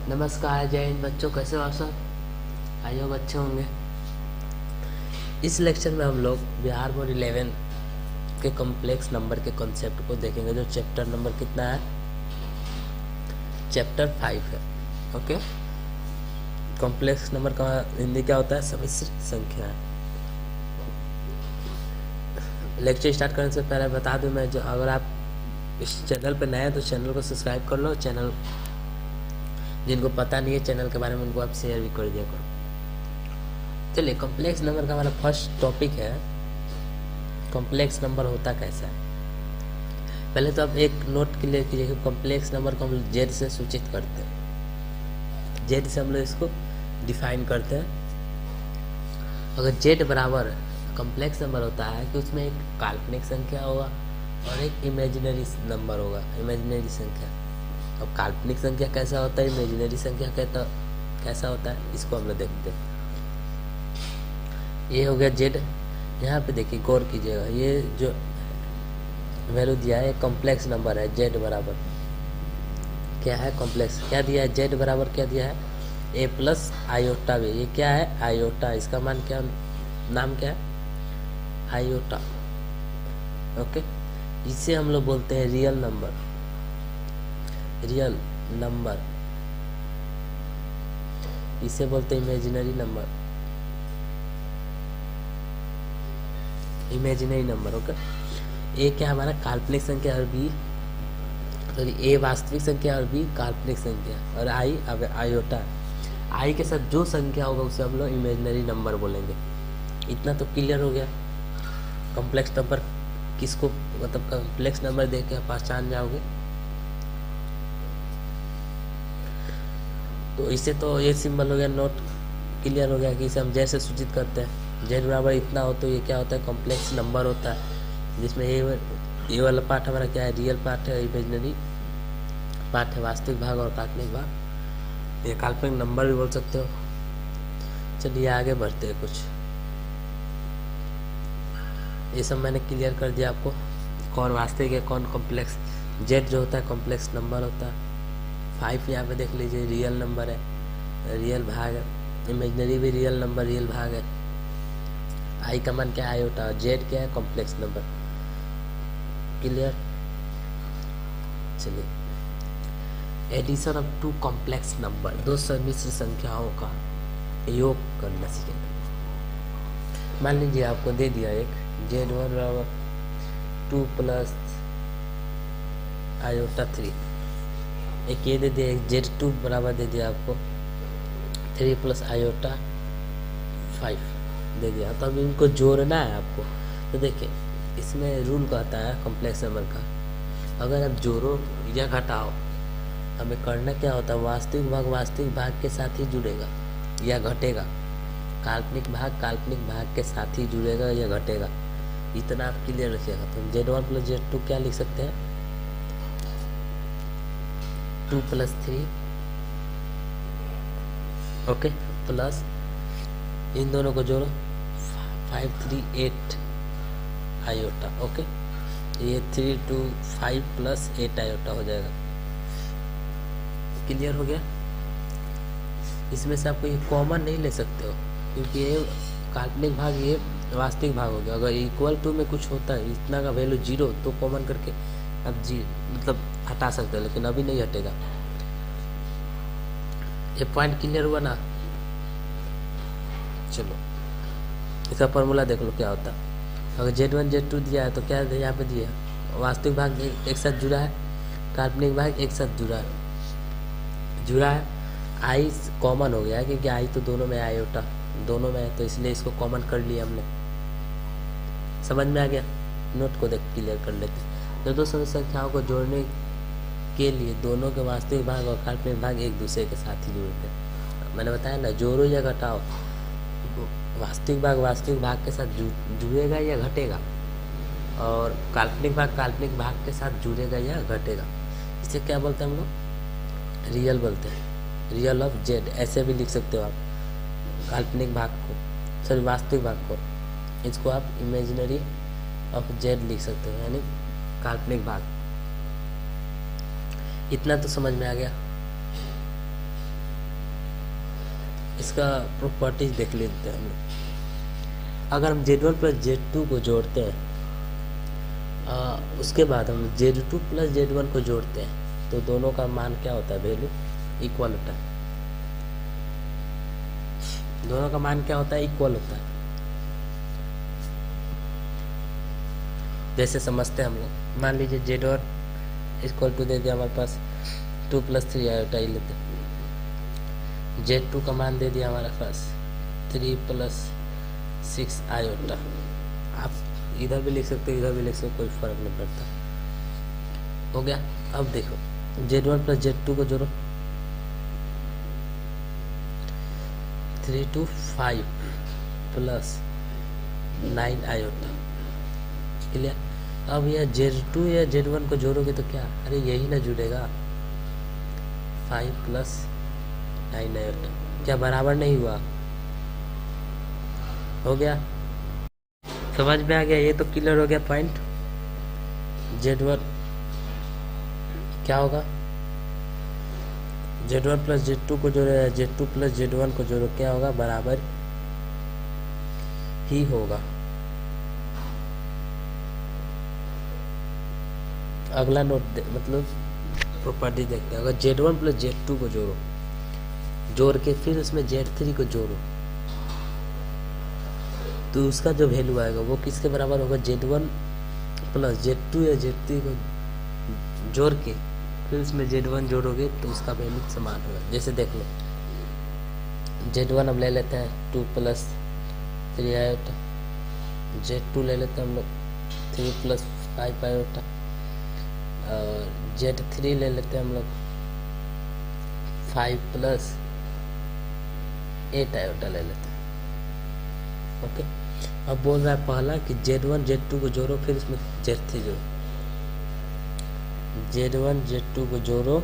नमस्कार, जय हिंद बच्चों। कैसे हो आप सब? आई होप अच्छे होंगे। इस लेक्चर में हम लोग बिहार बोर्ड 11 के कॉम्प्लेक्स नंबर के कॉन्सेप्ट को देखेंगे, जो चैप्टर नंबर कितना है? चैप्टर 5 है। ओके। कॉम्प्लेक्स नंबर का हिंदी क्या होता है? सम्मिश्र संख्या। लेक्चर स्टार्ट करने से पहले बता दूं मैं, जो अगर आप इस चैनल पर नए हैं तो चैनल को सब्सक्राइब कर लो। चैनल जिनको पता नहीं है चैनल के बारे में, उनको आप शेयर भी कर दिया करो। चलिए, कॉम्प्लेक्स नंबर का हमारा फर्स्ट टॉपिक है, कॉम्प्लेक्स नंबर होता कैसा है। पहले तो आप एक नोट क्लियर कीजिए कि कॉम्प्लेक्स नंबर को हम जेड से सूचित करते हैं। जेड से हम लोग इसको डिफाइन करते हैं। अगर जेड बराबर कॉम्प्लेक्स नंबर होता है कि उसमें एक काल्पनिक संख्या होगा और एक इमेजिनरी नंबर होगा, इमेजिनरी संख्या। अब काल्पनिक संख्या कैसा होता है, इमेजिनरी संख्या कैसा होता है, इसको हम लोग देखते हैं। ये हो गया जेड। यहाँ पे देखिए, गौर कीजिएगा, ये जो वैल्यू दिया है कॉम्प्लेक्स नंबर है। जेड बराबर क्या है? कॉम्प्लेक्स क्या दिया है? जेड बराबर क्या दिया है? ए प्लस आयोटा भी। ये क्या है? आयोटा। इसका मान क्या, नाम क्या है? आयोटा। ओके। इसे हम लोग बोलते हैं रियल नंबर। रियल नंबर इसे बोलते हैं imaginary number. Imaginary number. Okay. ए क्या हमारा? काल्पनिक संख्या, और बी सॉरी ए वास्तविक संख्या और बी काल्पनिक संख्या, और आई अब आयोटा। आई के साथ जो संख्या होगा उसे हम लोग इमेजिनरी नंबर बोलेंगे। इतना तो क्लियर हो गया। कॉम्प्लेक्स नंबर किसको, मतलब कॉम्प्लेक्स नंबर देख के पहचान जाओगे। तो इसे तो ये सिंबल हो गया, नोट क्लियर हो गया कि इसे हम जैसे सूचित करते हैं। जेड बराबर इतना हो तो ये क्या होता है? कॉम्प्लेक्स नंबर होता है, जिसमें ये वाला पार्ट हमारा क्या है? रियल पार्ट है, इमेजिनरी पार्ट है, वास्तविक भाग और काल्पनिक भाग। ये काल्पनिक नंबर भी बोल सकते हो। चलिए आगे बढ़ते हैं। कुछ ये सब मैंने क्लियर कर दिया आपको, कौन वास्तविक है कौन कॉम्प्लेक्स। जेड जो होता है कॉम्प्लेक्स नंबर होता है। 5 यहाँ पे देख लीजिए, रियल नंबर है, रियल भाग है। इमेजिनरी भी रियल नंबर, रियल भाग है। आई का मान क्या है? आयोटा। जेड क्या है? Complex number. क्लियर। चलिए, addition of two complex number, दो सम्मिश्र संख्याओं का योग करना सीखेंगे। मान लीजिए आपको दे दिया एक Z1 बराबर 2 प्लस आयोटा 3। एक ये दे दिया, एक Z2 बराबर दे दिया आपको 3 प्लस आयोटा 5 दे दिया। तो अब इनको जोड़ना है आपको। तो देखिए, इसमें रूल कहता है कॉम्प्लेक्स नंबर का, अगर आप जोड़ो या घटाओ, हमें करना क्या होता है? वास्तविक भाग के साथ ही जुड़ेगा या घटेगा, काल्पनिक भाग के साथ ही जुड़ेगा या घटेगा। इतना आप क्लियर रखिएगा। तो Z1 प्लस Z2 क्या लिख सकते हैं? 2 प्लस 3, ओके, प्लस इन दोनों को जोड़ो 5 3 8 आयोटा। ओके, ये 3 2 5 प्लस 8 आयोटा हो जाएगा। क्लियर हो गया। इसमें से आपको ये कॉमन नहीं ले सकते हो, क्योंकि ये काल्पनिक भाग, ये वास्तविक भाग हो गया। अगर इक्वल टू में कुछ होता है, इतना का वैल्यू 0, तो कॉमन करके आप मतलब हटा सकते हो, लेकिन अभी नहीं हटेगा। ये पॉइंट क्लियर हुआ ना? चलो, इसका फॉर्मूला देख लो क्या होता है। अगर Z1 Z2 दिया है तो क्या यहाँ पे दिया है? वास्तविक भाग एक साथ जुड़ा है, काल्पनिक भाग एक साथ जुड़ा है। आई कॉमन हो गया है, क्योंकि आई तो दोनों में आयोटा दोनों में है, तो इसलिए इसको कॉमन कर लिया हमने। समझ में आ गया? नोट को देख क्लियर कर लेते हैं। तो दो संख्याओं को जोड़ने के लिए दोनों के वास्तविक भाग और काल्पनिक भाग एक दूसरे के साथ ही जुड़ते हैं। मैंने बताया ना, जोड़ो या घटाओ, वास्तविक भाग के साथ जुड़ेगा या घटेगा, और काल्पनिक भाग के साथ जुड़ेगा या घटेगा। इसे क्या बोलते हैं हम लोग? रियल बोलते हैं, रियल ऑफ जेड। ऐसे भी लिख सकते हो आप काल्पनिक भाग को, सॉरी वास्तविक भाग को। इसको आप इमेजिनरी ऑफ जेड लिख सकते हो, यानी काल्पनिक भाग। इतना तो समझ में आ गया। इसका प्रॉपर्टीज देख लेते हैं हम लोग। अगर हम Z1 प्लस Z2 को जोड़ते हैं, उसके बाद हम Z2 प्लस Z1 को जोड़ते हैं, तो दोनों का मान क्या होता है, वैल्यू इक्वल होता है। दोनों का मान क्या होता है, इक्वल होता है। जैसे समझते हैं हम लोग, मान लीजिए Z1 इक्वल टू दे दिया हमारे पास 2 + 3 आयोटा ही लेते हैं। Z2 का मान दे दिया हमारे पास 3 + 6 आयोटा। आप इधर भी लिख सकते हो, इधर भी लिख सकते हो, कोई फर्क नहीं पड़ता। हो गया। अब देखो Z1 प्लस Z2 को जोड़ो, 3 to 5 + 9 आयोटा। क्लियर। अब यह Z2 या Z1 को जोड़ोगे तो क्या, अरे यही ना जुड़ेगा, 5 + 9 आयोटा। क्या बराबर नहीं हुआ? हो गया। समझ में आ गया? ये तो क्लियर हो गया पॉइंट। Z1 क्या होगा, Z1 प्लस Z2 को जोड़ो या Z2 प्लस Z1 को जोड़ो, क्या होगा, बराबर ही होगा। अगला नोट मतलब प्रॉपर्टी देखते हैं। अगर Z1 प्लस Z2 को जोड़ के फिर उसमें Z3 को जोड़ो, तो उसका जो वैल्यू आएगा वो किसके बराबर होगा, Z1 प्लस Z2 या Z3 को जोड़ के फिर उसमें Z1 जोड़ोगे तो उसका वैल्यू समान होगा। जैसे देख लो, Z1 अब ले लेते हैं 2 + 3 आयोटा, Z2 ले लेते हैं हम लोग 3 + 5 आयोटा, और Z3 ले लेते हैं हम लोग 5 + 8 आयोटा ले लेते हैं। ओके। अब बोल रहा है पहला कि Z1 Z2 को जोड़ो, फिर उसमें Z3 जोड़ो। Z1 Z2 को जोड़ो,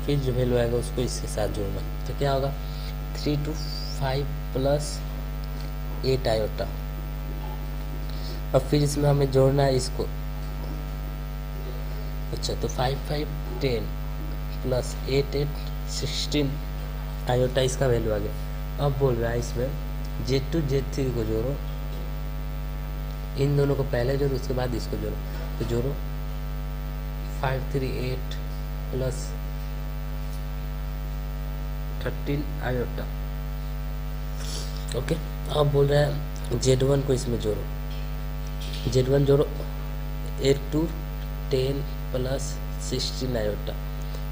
फिर जो वैल्यू आएगा उसको इसके साथ जोड़ना, तो क्या होगा, 3 to 5 + 8 आयोटा। अब फिर इसमें हमें जोड़ना है इसको। अच्छा, तो 5 5 10 + 8 8 16 आयोटा इसका वैल्यू आ गया। अब बोल रहा है इसमें Z2 Z3 को जोड़ो, इन दोनों को पहले जोड़ो, उसके बाद इसको जोड़ो। तो जोड़ो 5 3 8 + 13 आयोटा। ओके। अब बोल रहा है Z1 को इसमें जोड़ो, Z1 जोड़ो 8 to 10 + 16 आयोटा।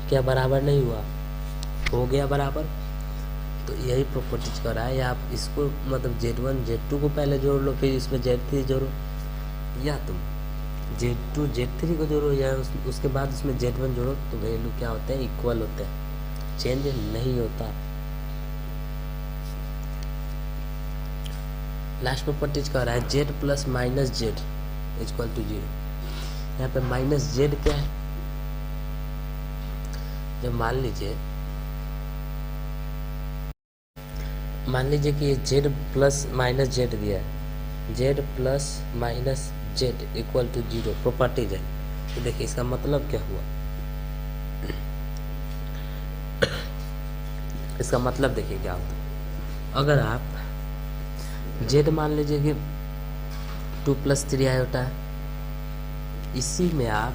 क्या बराबर नहीं हुआ? हो गया बराबर। तो यही प्रॉपर्टीज कर रहा है। या आप इसको मतलब Z1 Z2 को पहले जोड़ लो, फिर इसमें Z3 जोड़ो, या तुम Z2 Z3 को जोड़ो या उसके बाद उसमें Z1 जोड़ो, तो वैल्यू क्या होते हैं, इक्वल होते हैं, चेंज नहीं होता। लास्ट प्रॉपर्टीज कर रहा है Z + -Z = 0। यहाँ पे -Z क्या है, जब मान लीजिए कि Z + -Z दिया है, Z + -Z = 0 प्रॉपर्टीज है। तो देखिए इसका मतलब क्या हुआ, इसका मतलब देखिए क्या होता है। अगर आप Z मान लीजिए कि 2 + 3 आयोटा है, इसी में आप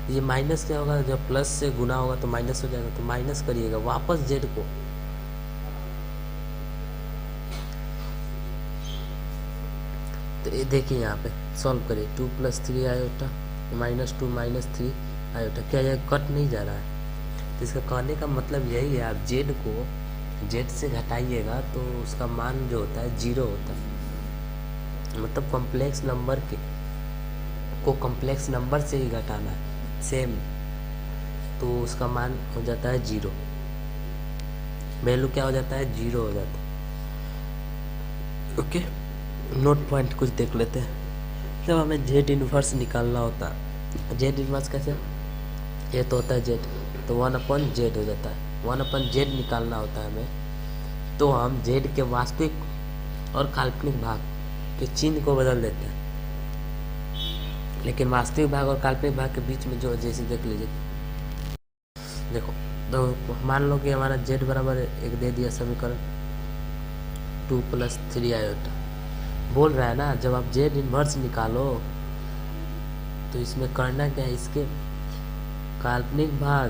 ये माइनस क्या होगा, जब प्लस से गुना होगा तो माइनस हो जाएगा, तो माइनस करिएगा वापस Z को। तो ये देखिए यहाँ पे सॉल्व करिए, 2 + 3 आयोटा -2 -3 आयोटा। क्या यह कट नहीं जा रहा है? तो इसका कहने का मतलब यही है, आप Z को Z से घटाइएगा तो उसका मान जो होता है 0 होता है। मतलब कॉम्प्लेक्स नंबर को कॉम्प्लेक्स नंबर से ही घटाना है सेम, तो उसका मान हो जाता है 0। वैल्यू क्या हो जाता है, 0 हो जाता है। ओके। नोट पॉइंट कुछ देख लेते हैं। जब हमें Z इनवर्स निकालना होता है, Z इनवर्स कैसे, ये तो होता है Z, तो 1/Z हो जाता है। 1/Z निकालना होता है हमें, तो हम Z के वास्तविक और काल्पनिक भाग के चिन्ह को बदल देते हैं। लेकिन वास्तविक भाग और काल्पनिक भाग के बीच में जो, जैसे देख लीजिए, देखो तो मान लो कि हमारा z बराबर एक दे दिया समीकरण 2 + 3 आयोटा। बोल रहा है ना जब आप z इन्वर्स निकालो तो इसमें करना क्या है, इसके काल्पनिक भाग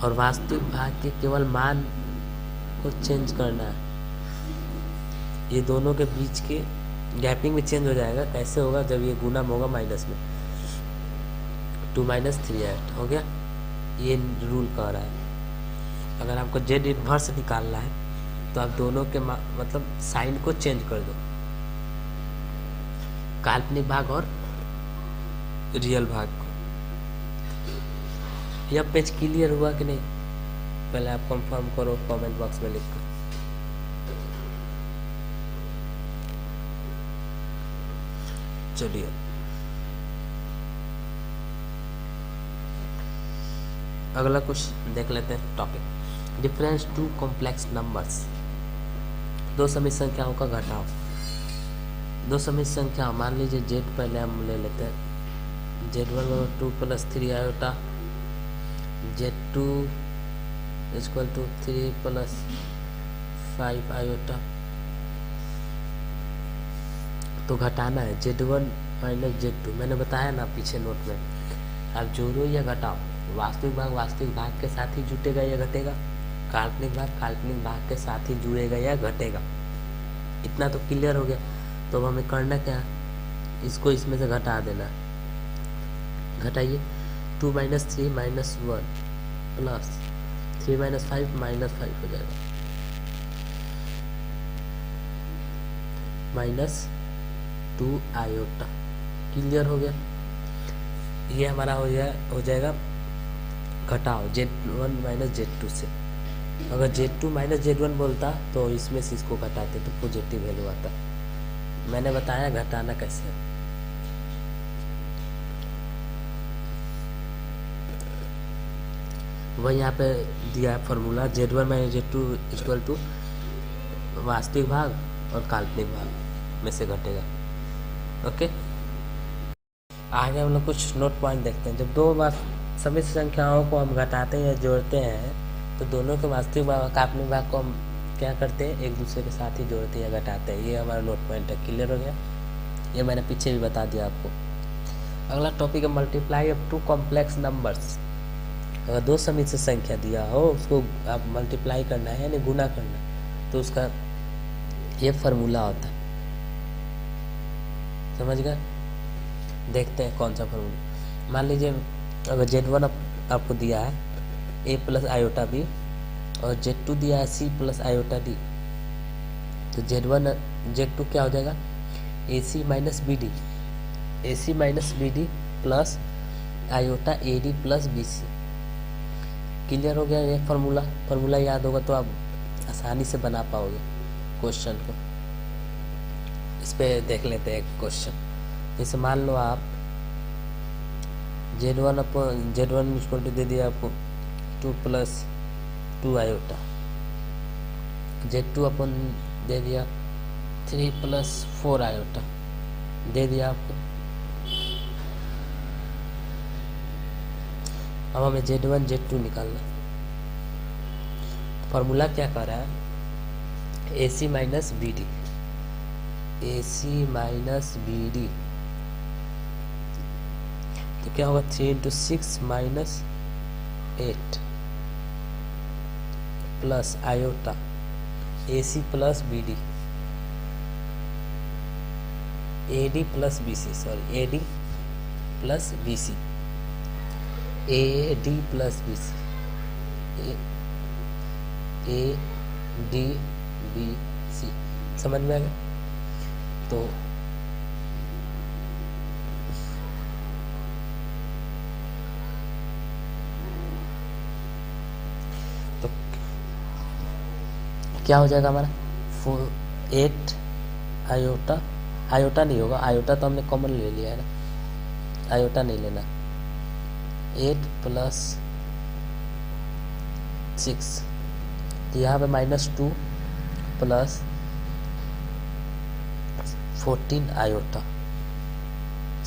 और वास्तविक भाग के केवल मान को चेंज करना है। ये दोनों के बीच के गैपिंग में चेंज हो जाएगा। कैसे होगा, जब ये गुना होगा माइनस में 2 - 3 8 हो गया। ये रूल कह रहा है अगर आपको z इन्वर्स निकालना है तो आप दोनों के मतलब साइन को चेंज कर दो, काल्पनिक भाग और रियल भाग को। यह पेज क्लियर हुआ कि नहीं, पहले आप कंफर्म करो कमेंट बॉक्स में लिख कर। चलिए अगला कुछ देख लेते हैं topic, difference two complex numbers. दो समित संख्याओं का घटाव। दो समित संख्या मान लीजिए z पहले हम ले लेते हैं, z1 2 + 3 आयोटा, z2 = 3 + 5 आयोटा। तो घटाना है z1 - z2। मैंने बताया ना पीछे नोट में, आप जोड़ो या घटाओ, वास्तविक भाग के साथ ही जुटेगा या घटेगा, काल्पनिक भाग के साथ ही जुड़ेगा या घटेगा। इतना तो क्लियर हो गया। तो अब हमें करना क्या है, इसको इसमें से घटा देना। घटाइए, 2 - 3 - 1 + 3 - 5 - 5 हो जाएगा, -2 आयोटा। क्लियर हो गया। ये हमारा हो जाएगा घटाओ z1 - z2 से। अगर z2 - z1 बोलता तो इसमें से इसको घटाते तो पॉजिटिव वैल्यू आता। मैंने बताया घटाना कैसे है। वही यहाँ पे दिया है फॉर्मूला, z1 - z2 = वास्तविक भाग और काल्पनिक भाग में से घटेगा। ओके, आगे हम लोग कुछ नोट पॉइंट देखते हैं। जब दो समित संख्याओं को हम घटाते हैं या जोड़ते हैं तो दोनों के वास्तविक भाग और काल्पनिक भाग को हम क्या करते हैं, एक दूसरे के साथ ही जोड़ते हैं या घटाते हैं। ये हमारा नोट पॉइंट है। क्लियर हो गया, ये मैंने पीछे भी बता दिया आपको। अगला टॉपिक है multiply of two complex numbers. अगर दो समित से संख्या दिया हो उसको आप मल्टीप्लाई करना है यानी गुना करना है, तो उसका ये फार्मूला होता है। समझ गए, देखते हैं कौन सा फार्मूला। मान लीजिए अगर z1 आपको दिया है a + आयोटा b और z2 दिया है c + आयोटा d, तो z2 क्या हो जाएगा, ac - bd, ac - bd plus iota ad + bc। Clear हो गया ये फार्मूला याद होगा तो आप आसानी से बना पाओगे क्वेश्चन को। इस पे देख लेते हैं एक क्वेश्चन। जैसे मान लो आप z1 दे दिया आपको 2 + 2 आयोटा, z2 दे दिया 3 + 4 आयोटा दे दिया आपको। अब हमें z1 z2 निकालना। फॉर्मूला क्या कर रहा है, ac - bd, ac - bd तो क्या होगा, 3 × 6 - 8 plus iota ac + bd, ad + bc, sorry ad + bc, ad + bc, ad bc। समझ में आ गया। तो क्या हो जाएगा हमारा 8 आयोटा नहीं होगा, आयोटा तो हमने कॉमन ले लिया है ना, आयोटा नहीं लेना। 8 + 6 तो यहाँ पे -2 प्लस 14 आयोटा।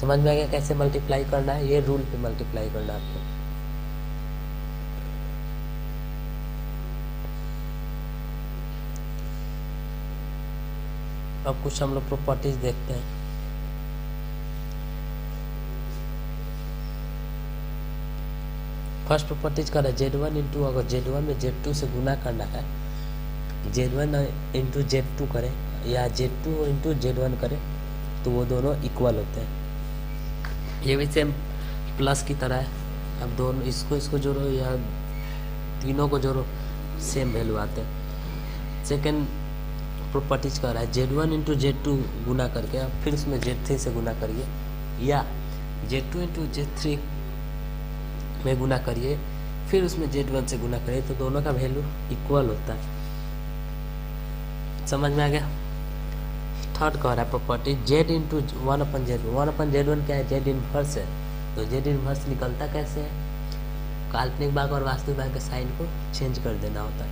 समझ में आ गया कैसे मल्टीप्लाई करना है, ये रूल पे मल्टीप्लाई करना है आपको। अब कुछ हम लोग प्रॉपर्टीज देखते हैं। फर्स्ट प्रॉपर्टीज का Z1 इंटू, अगर Z1 में Z2 से गुना करना है, Z1 इंटू Z2 करें या Z2 इंटू Z1 करें तो वो दोनों इक्वल होते हैं। ये भी सेम प्लस की तरह है। अब दोनों इसको जोड़ो या तीनों को जोड़ो, सेम वैल्यू आते हैं। सेकेंड प्रॉपर्टीज का रहा है Z1 इंटू Z2 गुना करके अब फिर उसमें Z3 से गुना करिए, या Z2 इंटू Z3 में गुना करिए फिर उसमें Z1 से गुना करिए, तो दोनों का वैल्यू इक्वल होता है। समझ में आ गया। थर्ड कह रहा है property Z into 1/Z1। 1/Z1 क्या है? Z इनवर्स है। तो Z इनवर्स निकलता कैसे है? काल्पनिक भाग और वास्तविक भाग के साइन को चेंज कर देना होता है।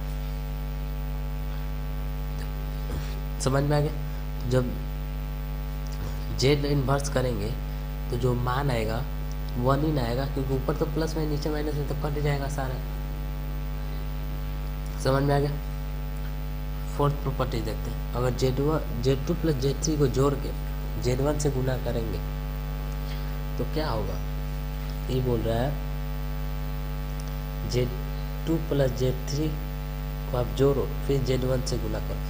समझ में आ गया। जब Z इनवर्स करेंगे तो जो मान आएगा 1 ही ना आएगा, क्योंकि ऊपर तो प्लस में नीचे माइनस में तो कट जाएगा सारा। समझ में आ गया। फोर्थ प्रॉपर्टी देखते हैं। अगर Z2 प्लस Z3 को जोड़ के Z1 से गुना करेंगे तो क्या होगा? ये बोल रहा है Z2 प्लस Z3 को आप जोड़ो फिर Z1 से गुना करो,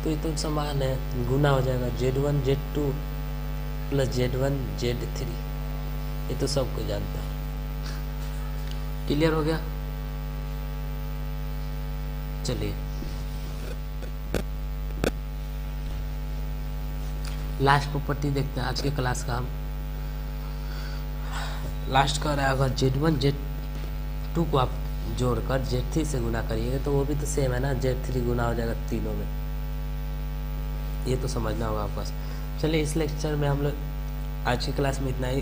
तो ये तो समान है, गुना हो जाएगा। Z1 Z2 plus Z1 Z3, ये तो सबको जानता है। क्लियर हो गया। चलिए लास्ट प्रॉपर्टी देखते हैं आज के क्लास का। हम लास्ट कर रहा है, अगर Z1 Z2 को आप जोड़कर Z3 से गुना करिएगा तो वो भी तो सेम है ना, Z3 गुना हो जाएगा तीनों में। ये तो समझना होगा आपको। चलिए इस लेक्चर में हम लोग आज की क्लास में इतना ही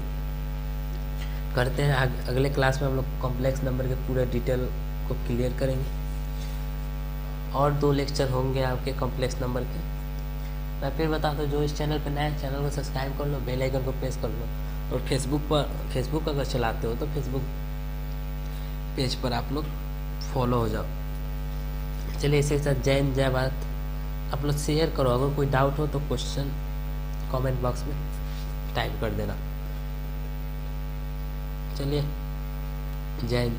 करते हैं। अगले क्लास में हम लोग कॉम्प्लेक्स नंबर के पूरे डिटेल को क्लियर करेंगे, और 2 लेक्चर होंगे आपके कॉम्प्लेक्स नंबर के। मैं फिर बता दूं, जो इस चैनल पर नया है चैनल को सब्सक्राइब कर लो, बेल आइकन को प्रेस कर लो, और फेसबुक अगर चलाते हो तो फेसबुक पेज पर आप लोग फॉलो हो जाओ। चलिए इसी के साथ जय हिंद जय भारत। आप लोग शेयर करो, अगर कोई डाउट हो तो क्वेश्चन कमेंट बॉक्स में टाइप कर देना। चलिए जय हिंद।